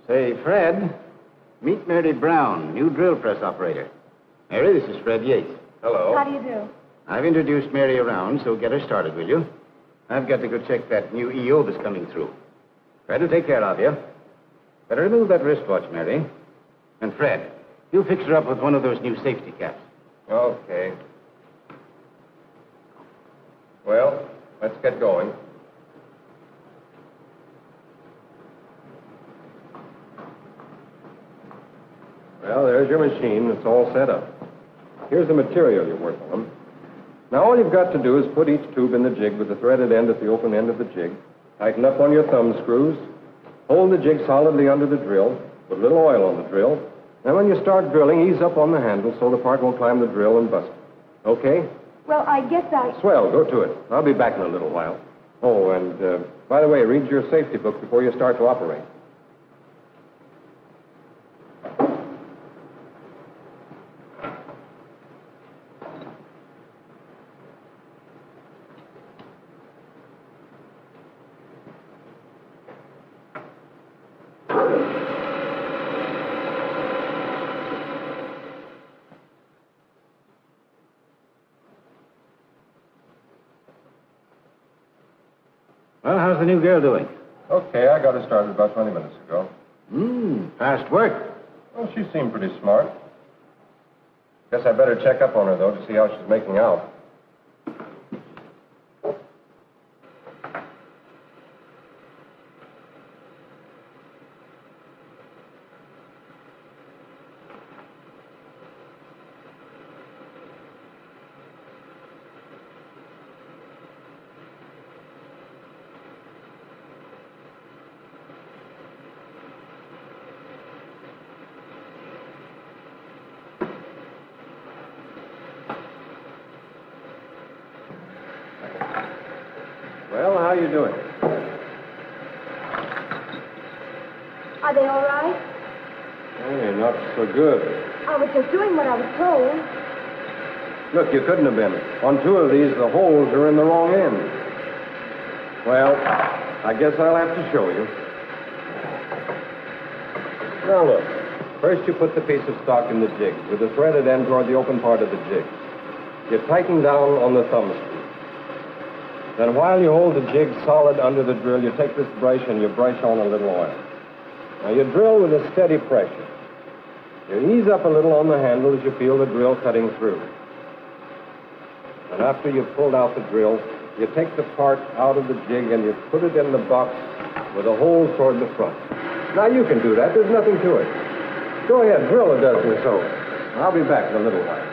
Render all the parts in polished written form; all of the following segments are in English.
Say, Fred, meet Mary Brown, new drill press operator. Mary, this is Fred Yates. Hello. How do you do? I've introduced Mary around, so get her started, will you? I've got to go check that new EO that's coming through. Fred will take care of you. Better remove that wristwatch, Mary. And Fred, you fix her up with one of those new safety caps. Okay. Well, let's get going. Well, there's your machine. It's all set up. Here's the material you're working on. Now, all you've got to do is put each tube in the jig with the threaded end at the open end of the jig. Tighten up on your thumb screws. Hold the jig solidly under the drill. Put a little oil on the drill. Then when you start drilling, ease up on the handle so the part won't climb the drill and bust it. Okay? Well, I guess I... Swell. Go to it. I'll be back in a little while. Oh, and by the way, read your safety book before you start to operate. Well, how's the new girl doing? Okay, I got her started about 20 minutes ago. Fast work. Well, she seemed pretty smart. Guess I better check up on her, though, to see how she's making out. Well, how you doing? Are they all right? Hey, not so good. I was just doing what I was told. Look, you couldn't have been. On two of these, the holes are in the wrong end. Well, I guess I'll have to show you. Now look, first you put the piece of stock in the jig with the threaded end toward the open part of the jig. You tighten down on the thumb screw. Then while you hold the jig solid under the drill, you take this brush and you brush on a little oil. Now you drill with a steady pressure. You ease up a little on the handle as you feel the drill cutting through. And after you've pulled out the drill, you take the part out of the jig and you put it in the box with a hole toward the front. Now you can do that. There's nothing to it. Go ahead, drill a dozen or so. I'll be back in a little while.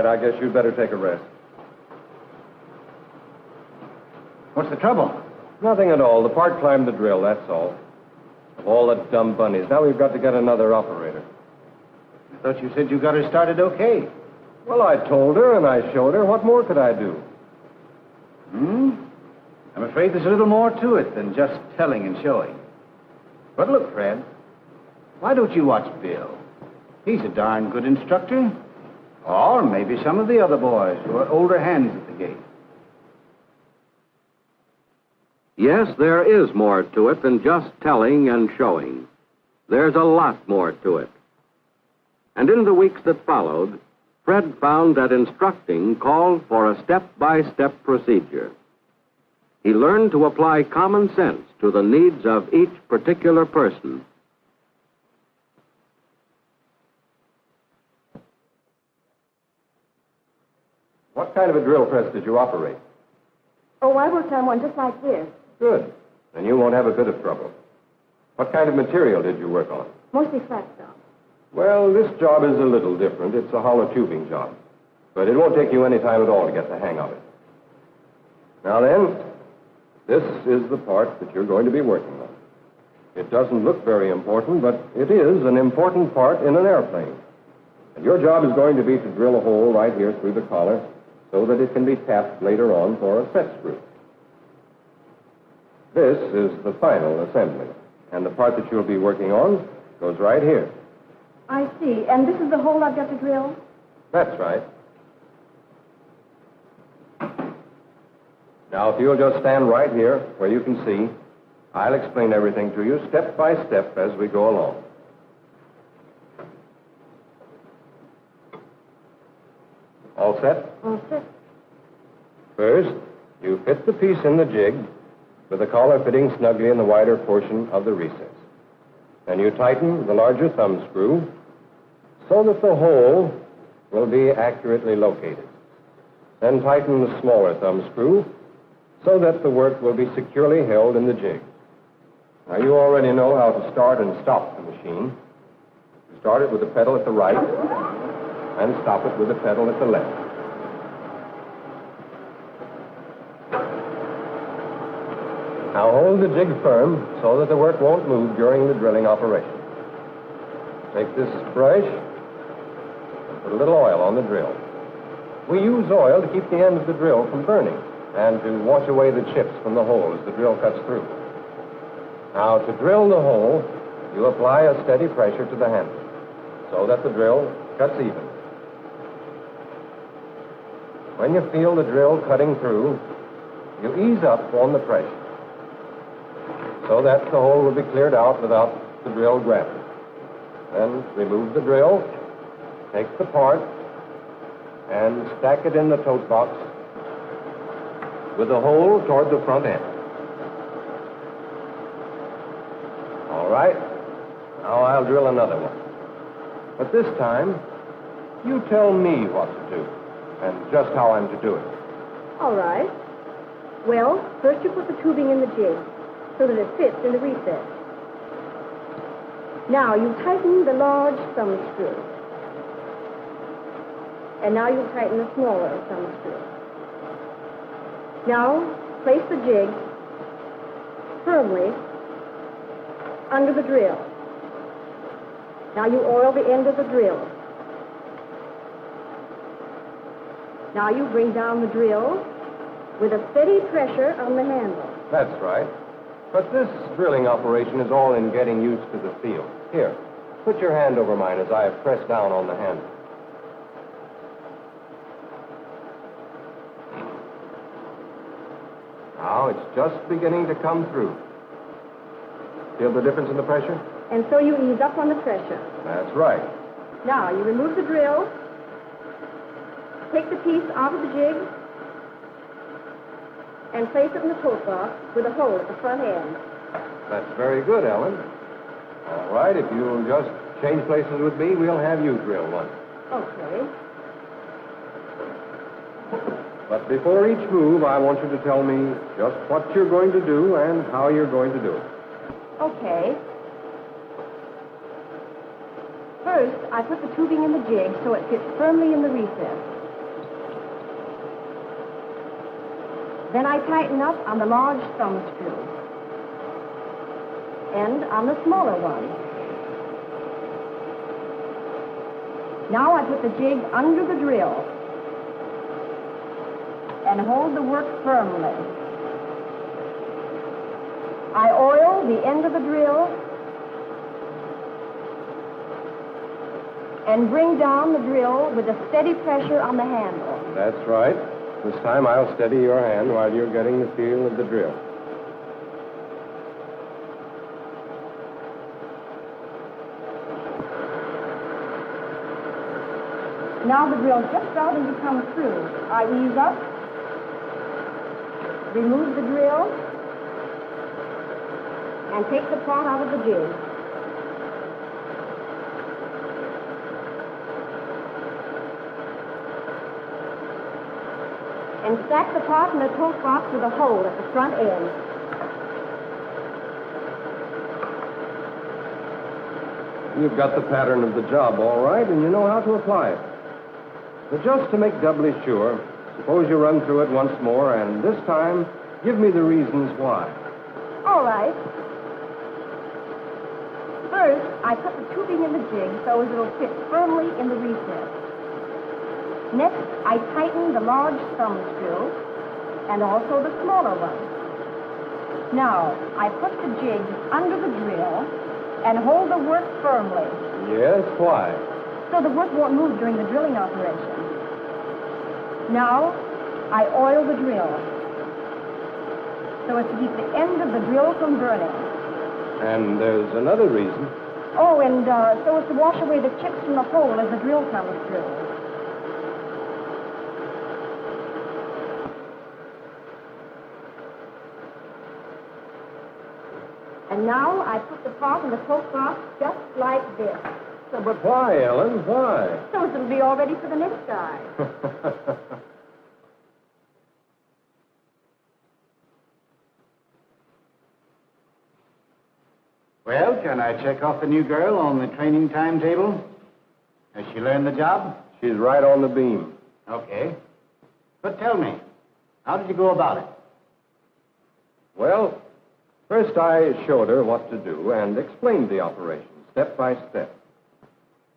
I guess you'd better take a rest. What's the trouble? Nothing at all. The part climbed the drill, that's all. Of all the dumb bunnies. Now we've got to get another operator. I thought you said you got her started okay. Well, I told her and I showed her. What more could I do? I'm afraid there's a little more to it than just telling and showing. But look, Fred, why don't you watch Bill? He's a darn good instructor. Or maybe some of the other boys who are older hands at the gate. Yes, there is more to it than just telling and showing. There's a lot more to it. And in the weeks that followed, Fred found that instructing called for a step-by-step procedure. He learned to apply common sense to the needs of each particular person. What kind of a drill press did you operate? Oh, I worked on one just like this. Good. Then you won't have a bit of trouble. What kind of material did you work on? Mostly flat stuff. Well, this job is a little different. It's a hollow tubing job. But it won't take you any time at all to get the hang of it. Now then, this is the part that you're going to be working on. It doesn't look very important, but it is an important part in an airplane. And your job is going to be to drill a hole right here through the collar so that it can be tapped later on for a set screw. This is the final assembly, and the part that you'll be working on goes right here. I see. And this is the hole I've got to drill? That's right. Now, if you'll just stand right here where you can see, I'll explain everything to you step by step as we go along. All set? All set. First, you fit the piece in the jig with the collar fitting snugly in the wider portion of the recess. Then you tighten the larger thumb screw so that the hole will be accurately located. Then tighten the smaller thumb screw so that the work will be securely held in the jig. Now, you already know how to start and stop the machine. You start it with the pedal at the right and stop it with the pedal at the left. Now hold the jig firm so that the work won't move during the drilling operation. Take this brush and put a little oil on the drill. We use oil to keep the end of the drill from burning and to wash away the chips from the hole as the drill cuts through. Now, to drill the hole, you apply a steady pressure to the handle so that the drill cuts even. When you feel the drill cutting through, you ease up on the pressure so that the hole will be cleared out without the drill grabbing. Then remove the drill, take the part, and stack it in the tote box with the hole toward the front end. All right, now I'll drill another one. But this time, you tell me what to do and just how I'm to do it. All right. Well, first you put the tubing in the jig so that it fits in the recess. Now you tighten the large thumb screw. And now you tighten the smaller thumb screw. Now place the jig firmly under the drill. Now you oil the end of the drill. Now you bring down the drill with a steady pressure on the handle. That's right. But this drilling operation is all in getting used to the feel. Here, put your hand over mine as I press down on the handle. Now it's just beginning to come through. Feel the difference in the pressure? And so you ease up on the pressure. That's right. Now you remove the drill, take the piece out of the jig, and place it in the tote box with a hole at the front end. That's very good, Ellen. All right, if you'll just change places with me, we'll have you drill one. Okay. But before each move, I want you to tell me just what you're going to do and how you're going to do it. Okay. First, I put the tubing in the jig so it fits firmly in the recess. Then I tighten up on the large thumb screw and on the smaller one. Now I put the jig under the drill and hold the work firmly. I oil the end of the drill and bring down the drill with a steady pressure on the handle. That's right. This time I'll steady your hand while you're getting the feel of the drill. Now the drill's just starting to come through. I ease up, remove the drill, and take the part out of the jig. And stack the part in the tote box with a hole at the front end. You've got the pattern of the job all right, and you know how to apply it. But just to make doubly sure, suppose you run through it once more, and this time, give me the reasons why. All right. I put the tubing in the jig so as it'll fit firmly in the recess. Next, I tighten the large thumb screw and also the smaller one. Now, I put the jig under the drill and hold the work firmly Yes, why? so the work won't move during the drilling operation. Now, I oil the drill so as to keep the end of the drill from burning. And there's another reason. Oh, and so as to wash away the chips from the hole as the drill comes through. And now I put the part in the coke box just like this, But why, Ellen? Why? so as it'll be all ready for the next guy. Well, can I check off the new girl on the training timetable? Has she learned the job? She's right on the beam. Okay. But tell me, how did you go about it? Well, first I showed her what to do and explained the operation step by step.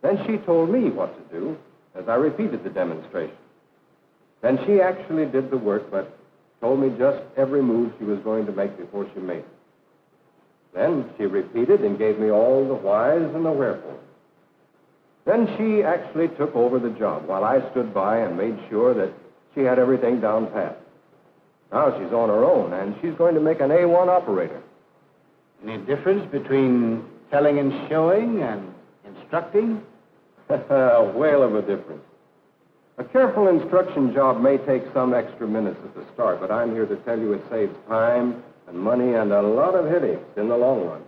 Then she told me what to do as I repeated the demonstration. Then she actually did the work, but told me just every move she was going to make before she made it. Then she repeated and gave me all the whys and the wherefores. Then she actually took over the job while I stood by and made sure that she had everything down pat. Now she's on her own, and she's going to make an A1 operator. Any difference between telling and showing and instructing? A whale of a difference. A careful instruction job may take some extra minutes at the start, but I'm here to tell you it saves time and money and a lot of headaches in the long run.